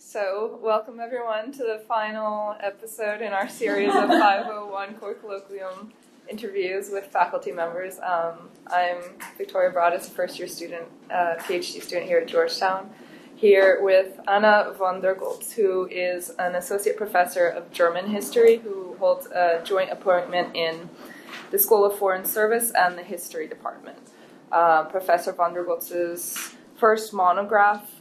So, welcome everyone to the final episode in our series of 501 Core Colloquium interviews with faculty members. I'm Victoria Broadus, a first-year student, PhD student here at Georgetown, here with Anna von der Goltz, who is an associate professor of German history, who holds a joint appointment in the School of Foreign Service and the History Department. Professor von der Goltz's first monograph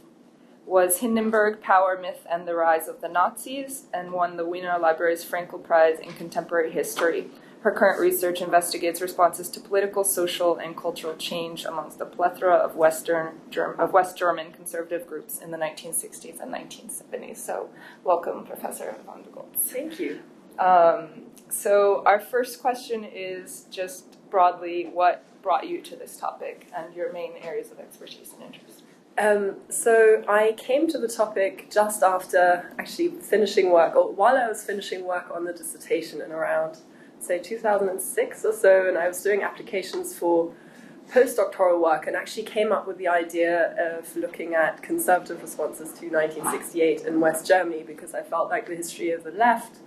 was Hindenburg, Power, Myth, and the Rise of the Nazis, and won the Wiener Library's Frankel Prize in Contemporary History. Her current research investigates responses to political, social, and cultural change amongst a plethora of West German conservative groups in the 1960s and 1970s. So, welcome, Professor von der Goltz. Thank you. So, our first question is just broadly, what brought you to this topic and your main areas of expertise and interest? So I came to the topic just after actually finishing work, or while I was finishing work on the dissertation in around, say, 2006 or so, and I was doing applications for postdoctoral work and actually came up with the idea of looking at conservative responses to 1968 in West Germany, because I felt like the history of the left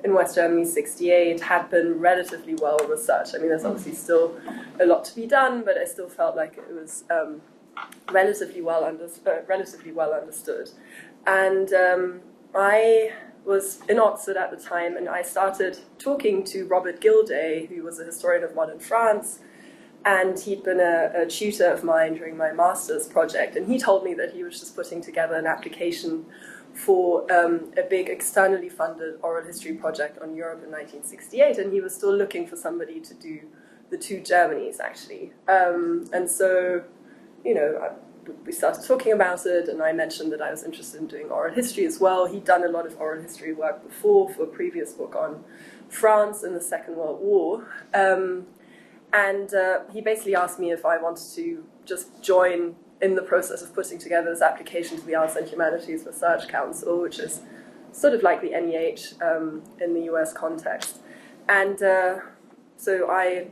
in West Germany 68 had been relatively well researched. I mean, there's obviously still a lot to be done, but I still felt like it was relatively well understood. And I was in Oxford at the time, and I started talking to Robert Gilday, who was a historian of modern France, and he'd been a tutor of mine during my master's project, and he told me that he was just putting together an application for a big externally funded oral history project on Europe in 1968, and he was still looking for somebody to do the two Germanys, actually. And so, we started talking about it, and I mentioned that I was interested in doing oral history as well. He'd done a lot of oral history work before for a previous book on France in the Second World War. And he basically asked me if I wanted to just join in the process of putting together this application to the Arts and Humanities Research Council, which is sort of like the NEH in the US context. And so I,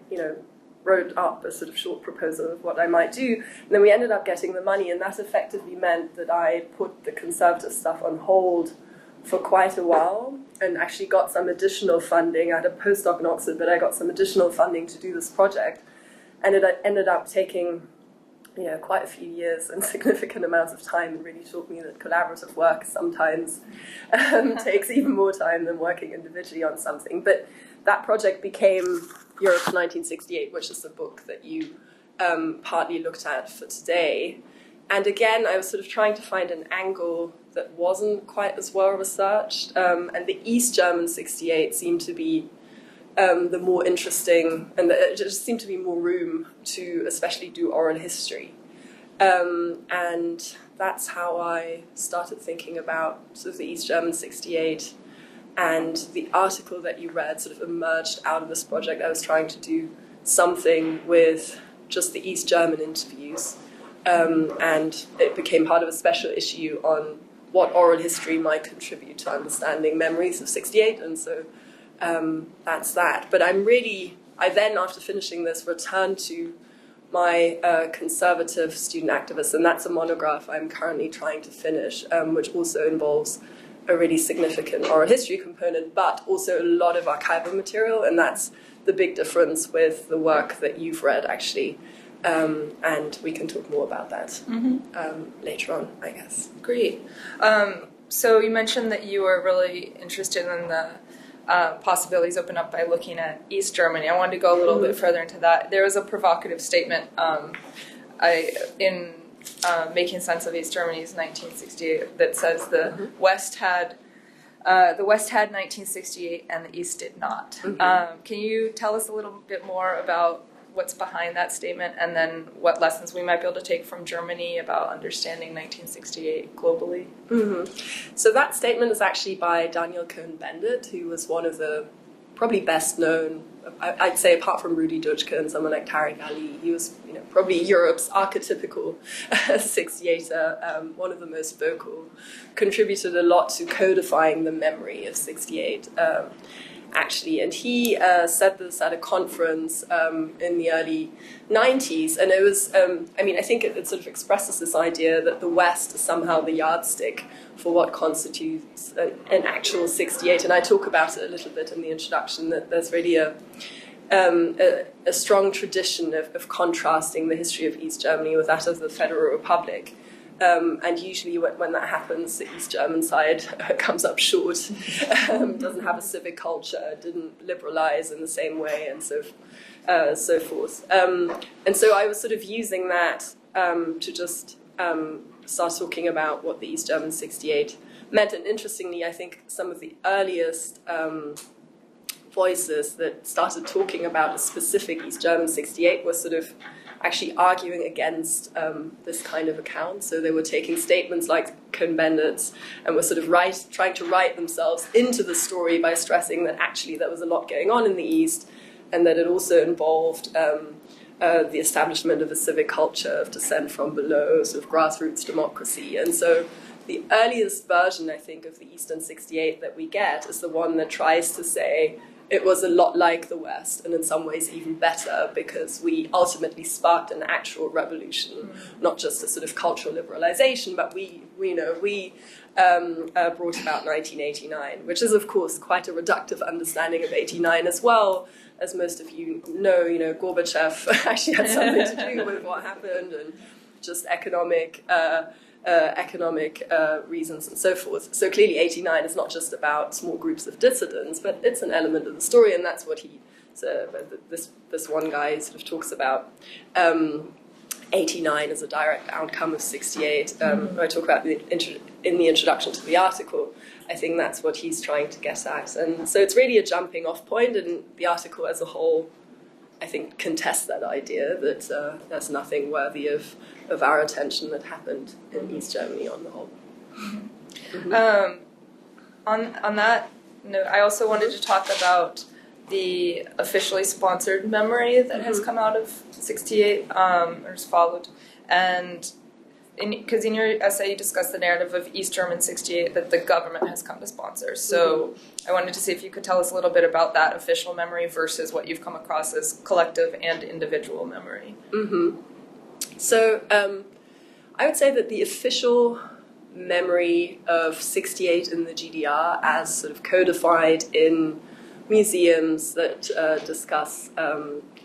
wrote up a sort of short proposal of what I might do, and then we ended up getting the money, and that effectively meant that I put the conservative stuff on hold for quite a while, and actually got some additional funding. I had a postdoc in Oxford, but I got some additional funding to do this project, and it ended up taking quite a few years and significant amounts of time, and really taught me that collaborative work sometimes takes even more time than working individually on something. But that project became Europe 1968, which is the book that you partly looked at for today. And again, I was sort of trying to find an angle that wasn't quite as well researched, and the East German 68 seemed to be the more interesting, and there just seemed to be more room to especially do oral history. And that's how I started thinking about sort of the East German 68. And the article that you read sort of emerged out of this project. I was trying to do something with just the East German interviews, and it became part of a special issue on what oral history might contribute to understanding memories of 68, and so that's that. But I then, after finishing this, returned to my conservative student activist, and that's a monograph I'm currently trying to finish, which also involves a really significant oral history component, but also a lot of archival material, and that's the big difference with the work that you've read, actually. And we can talk more about that later on, I guess. Great. So you mentioned that you were really interested in the possibilities opened up by looking at East Germany. I wanted to go a little bit further into that. There was a provocative statement in Making Sense of East Germany's 1968 that says the West had 1968 and the East did not. Can you tell us a little bit more about what's behind that statement, and then what lessons we might be able to take from Germany about understanding 1968 globally? So that statement is actually by Daniel Cohn-Bendit, who was one of the probably best known, I'd say, apart from Rudi Dutschke and someone like Tariq Ali, he was probably Europe's archetypical 68er, one of the most vocal, contributed a lot to codifying the memory of 68. actually, and he said this at a conference in the early 90s, and it was, I think it sort of expresses this idea that the West is somehow the yardstick for what constitutes an actual 68, and I talk about it a little bit in the introduction, that there's really a strong tradition of contrasting the history of East Germany with that of the Federal Republic. And usually when that happens, the East German side comes up short, doesn't have a civic culture, didn't liberalize in the same way, and so forth. And so I was sort of using that to just start talking about what the East German 68 meant. And interestingly, I think some of the earliest voices that started talking about a specific East German 68 were sort of actually arguing against this kind of account. So they were taking statements like Cohn-Bendit's and were sort of trying to write themselves into the story by stressing that actually there was a lot going on in the East, and that it also involved the establishment of a civic culture of dissent from below, sort of grassroots democracy. And so the earliest version, I think, of the Eastern 68 that we get is the one that tries to say it was a lot like the West, and in some ways even better, because we ultimately sparked an actual revolution, not just a sort of cultural liberalization, but we brought about 1989, which is, of course, quite a reductive understanding of 89 as well. As most of you know, Gorbachev actually had something to do with what happened, and just economic reasons and so forth. So clearly 89 is not just about small groups of dissidents, but it's an element of the story, and that's what this one guy sort of talks about. 89 as a direct outcome of 68. I talk about in the introduction to the article. I think that's what he's trying to get at. And so it's really a jumping off point, and the article as a whole, I think, contests that idea that there's nothing worthy of our attention that happened in East Germany on the whole. On that note, I also wanted to talk about the officially sponsored memory that has come out of 68, or has followed, and because in your essay you discussed the narrative of East German 68 that the government has come to sponsor. So I wanted to see if you could tell us a little bit about that official memory versus what you've come across as collective and individual memory. So I would say that the official memory of 68 in the GDR, as sort of codified in museums that discuss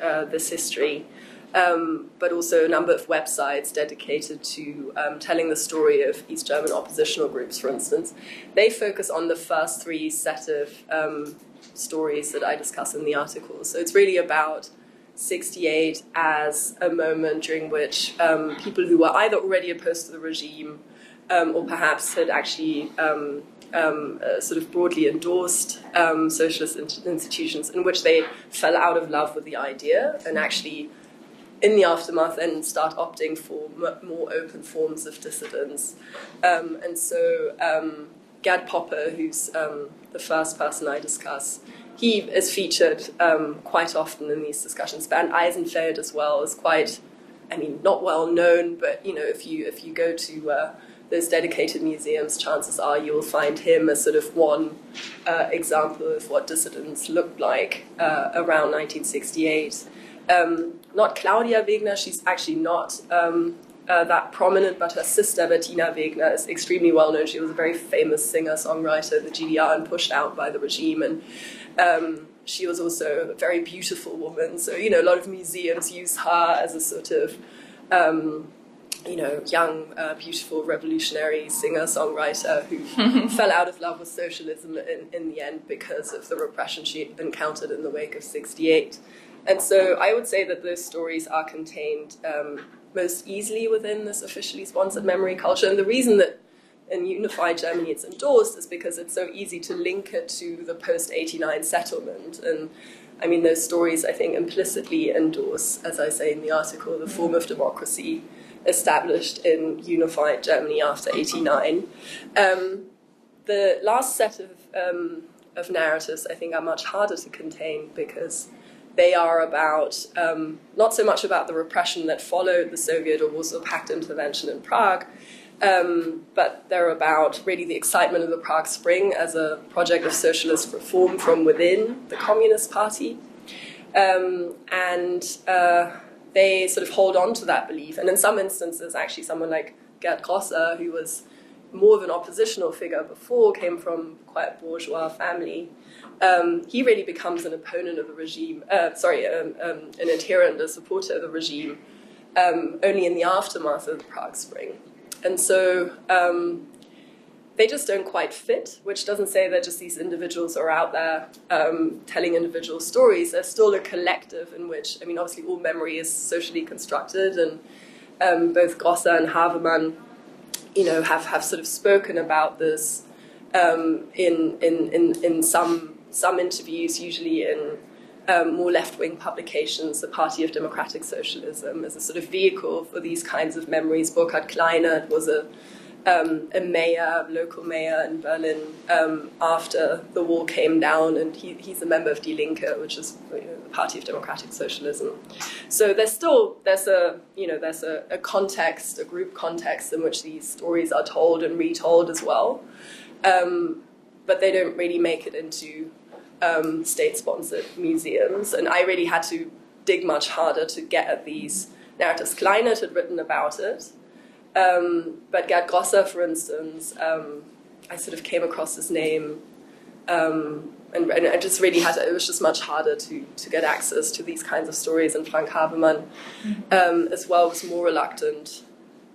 this history, but also a number of websites dedicated to telling the story of East German oppositional groups, for instance. They focus on the first three set of stories that I discuss in the article. So it's really about 68 as a moment during which people who were either already opposed to the regime or perhaps had actually sort of broadly endorsed socialist institutions, in which they fell out of love with the idea and actually in the aftermath then start opting for more open forms of dissidence. And so Gerd Popper, who's the first person I discuss, he is featured quite often in these discussions. Bernd Eisenfeld as well is quite, not well known, but if you go to those dedicated museums, chances are you will find him as sort of one example of what dissidents looked like around 1968. Not Claudia Wegner, she's actually not that prominent, but her sister Bettina Wegner is extremely well known. She was a very famous singer-songwriter in the GDR and pushed out by the regime, and she was also a very beautiful woman. So, a lot of museums use her as a sort of young, beautiful, revolutionary singer-songwriter who fell out of love with socialism in the end because of the repression she encountered in the wake of 68. And so I would say that those stories are contained most easily within this officially sponsored memory culture. And the reason that in unified Germany it's endorsed is because it's so easy to link it to the post-89 settlement. And those stories, I think, implicitly endorse, as I say in the article, the form of democracy established in unified Germany after 89. The last set of narratives, I think, are much harder to contain because they are about, not so much about the repression that followed the Soviet or Warsaw Pact intervention in Prague, but they're about really the excitement of the Prague Spring as a project of socialist reform from within the Communist Party. They sort of hold on to that belief. And in some instances, actually, someone like Gerd Grosser, who was more of an oppositional figure before, came from quite a bourgeois family. He really becomes an opponent of the regime, an adherent, a supporter of the regime, only in the aftermath of the Prague Spring. And so they just don't quite fit, which doesn't say that just these individuals are out there telling individual stories. They're still a collective in which, I mean, obviously all memory is socially constructed, and both Grosser and Havemann, have sort of spoken about this in some interviews, usually in more left-wing publications. The Party of Democratic Socialism as a sort of vehicle for these kinds of memories. Burkhard Kleinert was a local mayor in Berlin after the wall came down, and he's a member of Die Linke, which is the Party of Democratic Socialism. So there's a context, a group context in which these stories are told and retold as well, but they don't really make it into state-sponsored museums. And I really had to dig much harder to get at these narratives. Kleinert had written about it. But Gerd Grosser, for instance, I sort of came across his name, and I just really it was just much harder to get access to these kinds of stories. And Frank Havemann, as well, was more reluctant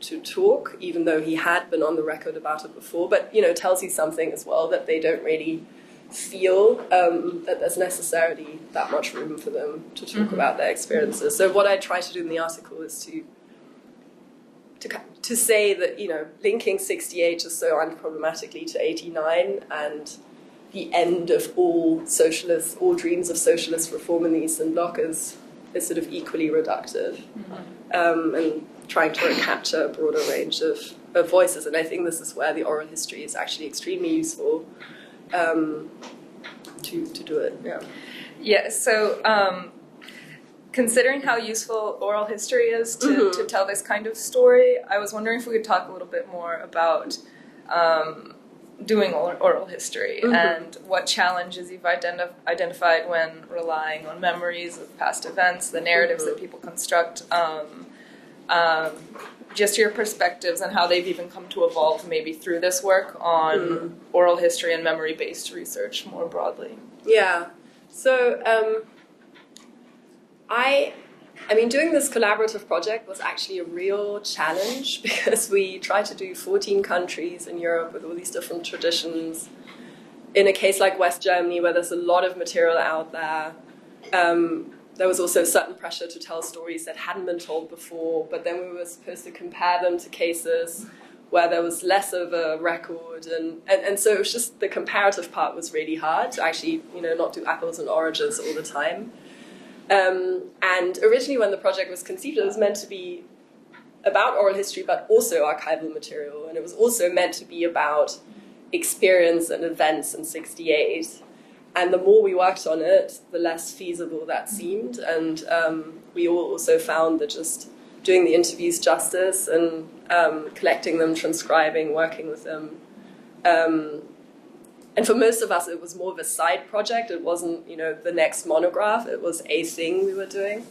to talk, even though he had been on the record about it before. But, it tells you something as well, that they don't really feel that there's necessarily that much room for them to talk about their experiences. So what I try to do in the article is to say that, linking 68 just so unproblematically to 89 and the end of all dreams of socialist reform in the Eastern Bloc is sort of equally reductive, and trying to capture a broader range of voices. And I think this is where the oral history is actually extremely useful to do it. Yeah. So. Considering how useful oral history is to tell this kind of story, I was wondering if we could talk a little bit more about doing oral history and what challenges you've identified when relying on memories of past events, the narratives that people construct, just your perspectives and how they've even come to evolve maybe through this work on oral history and memory-based research more broadly. Yeah. So I mean, doing this collaborative project was actually a real challenge because we tried to do 14 countries in Europe with all these different traditions. In a case like West Germany, where there's a lot of material out there, there was also a certain pressure to tell stories that hadn't been told before, but then we were supposed to compare them to cases where there was less of a record. And so it was just, the comparative part was really hard to actually, not do apples and oranges all the time. And originally when the project was conceived, it was meant to be about oral history, but also archival material. And it was also meant to be about experience and events in 68. And the more we worked on it, the less feasible that seemed. And we all also found that just doing the interviews justice and collecting them, transcribing, working with them, and for most of us, it was more of a side project. It wasn't, the next monograph. It was a thing we were doing.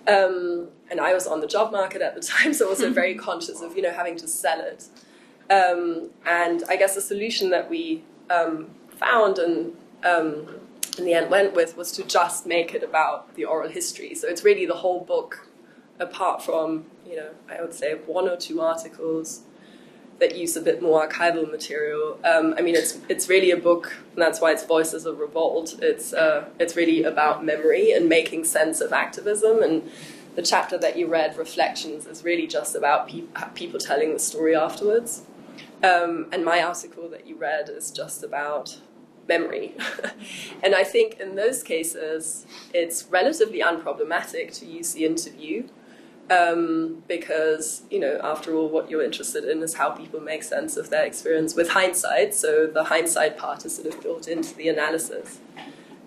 And I was on the job market at the time, so also very conscious of, having to sell it. And I guess the solution that we found and in the end went with was to just make it about the oral history. So it's really the whole book, apart from, I would say 1 or 2 articles that use a bit more archival material. I mean, it's really a book, and that's why it's Voices of Revolt. It's really about memory and making sense of activism. And the chapter that you read, Reflections, is really just about people telling the story afterwards. And my article that you read is just about memory. And I think in those cases, it's relatively unproblematic to use the interview. Because, after all, what you're interested in is how people make sense of their experience with hindsight. So the hindsight part is sort of built into the analysis.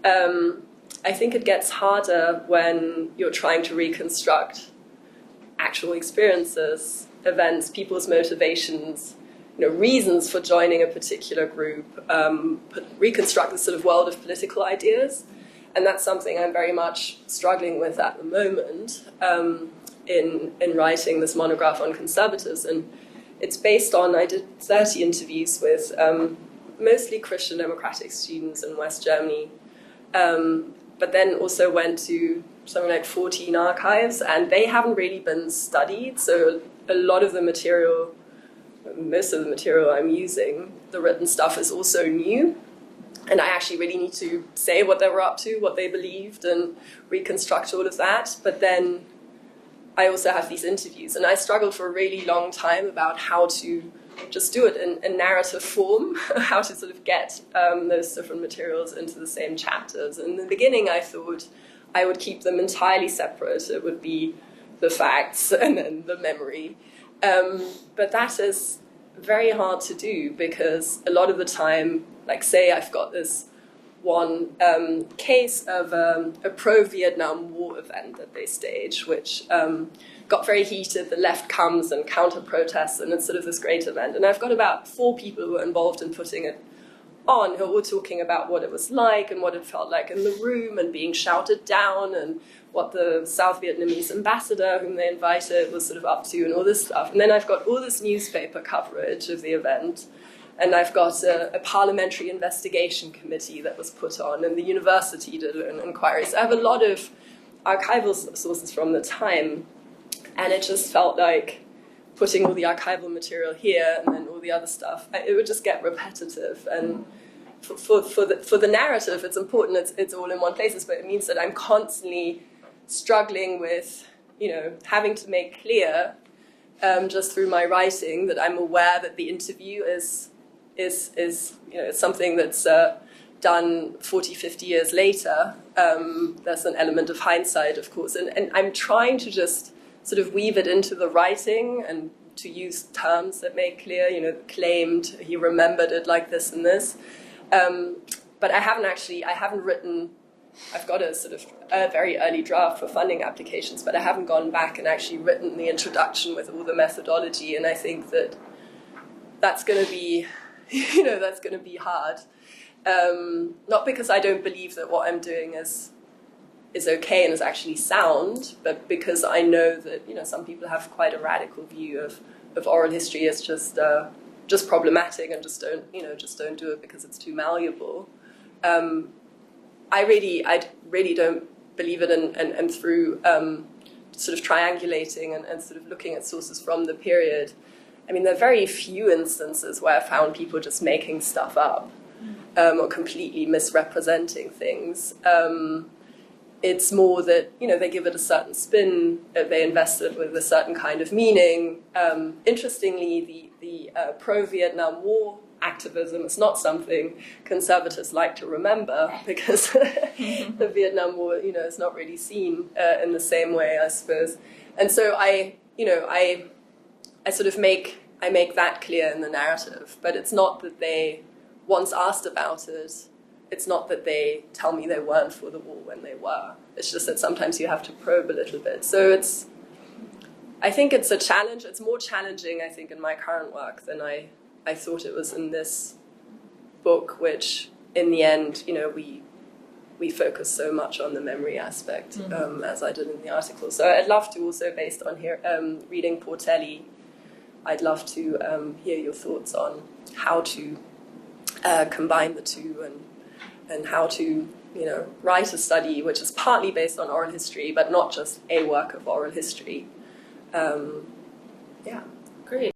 I think it gets harder when you're trying to reconstruct actual experiences events, people's motivations, reasons for joining a particular group, reconstruct the sort of world of political ideas. And that's something I'm very much struggling with at the moment in writing this monograph on conservatives. And it's based on, I did 30 interviews with mostly Christian democratic students in West Germany, but then also went to something like 14 archives, and they haven't really been studied. So a lot of the material, most of the material I'm using, the written stuff, is also new. And I actually really need to say what they were up to, what they believed, and reconstruct all of that. But then I also have these interviews, and I struggled for a really long time about how to just do it in narrative form, how to sort of get those different materials into the same chapters. In the beginning, I thought I would keep them entirely separate. It would be the facts and then the memory. But that is very hard to do, because a lot of the time, like say I've got this one case of a pro-Vietnam War event that they stage, which got very heated. The left comes and counter-protests, and it's sort of this great event. And I've got about 4 people who are involved in putting it on, who are all talking about what it was like and what it felt like in the room and being shouted down, and what the South Vietnamese ambassador whom they invited was sort of up to, and all this stuff. And then I've got all this newspaper coverage of the event, and I've got a parliamentary investigation committee that was put on, and the university did an inquiry. So I have a lot of archival sources from the time, and it just felt like putting all the archival material here and then all the other stuff, it would just get repetitive. And for the narrative, it's important, it's all in one place, but it means that I'm constantly struggling with, having to make clear, just through my writing, that I'm aware that the interview is something that's done 40, 50 years later. There's an element of hindsight, of course, and I'm trying to just sort of weave it into the writing and to use terms that make clear, claimed, he remembered it like this and this. But I haven't written, I've got a sort of a very early draft for funding applications, but I haven't gone back and actually written the introduction with all the methodology. And I think that that's going to be, that's going to be hard. Not because I don't believe that what I'm doing is okay and is actually sound, but because I know that, some people have quite a radical view of oral history as just problematic and just don't do it because it's too malleable. I really don't believe it, and through sort of triangulating and sort of looking at sources from the period, I mean, there are very few instances where I found people just making stuff up or completely misrepresenting things. It's more that, they give it a certain spin, they invest it with a certain kind of meaning. Interestingly, the pro-Vietnam War activism is not something conservatives like to remember, because the Vietnam War, is not really seen in the same way, I suppose. And so I sort of make that clear in the narrative, but it's not that they, once asked about it, it's not that they tell me they weren't for the war when they were. It's just that sometimes you have to probe a little bit. So I think it's a challenge. It's more challenging, I think, in my current work than I thought it was in this book, which in the end, we focus so much on the memory aspect, as I did in the article. So I'd love to also, based on here, reading Portelli, I'd love to hear your thoughts on how to combine the two, and how to, write a study which is partly based on oral history, but not just a work of oral history. Yeah. Great.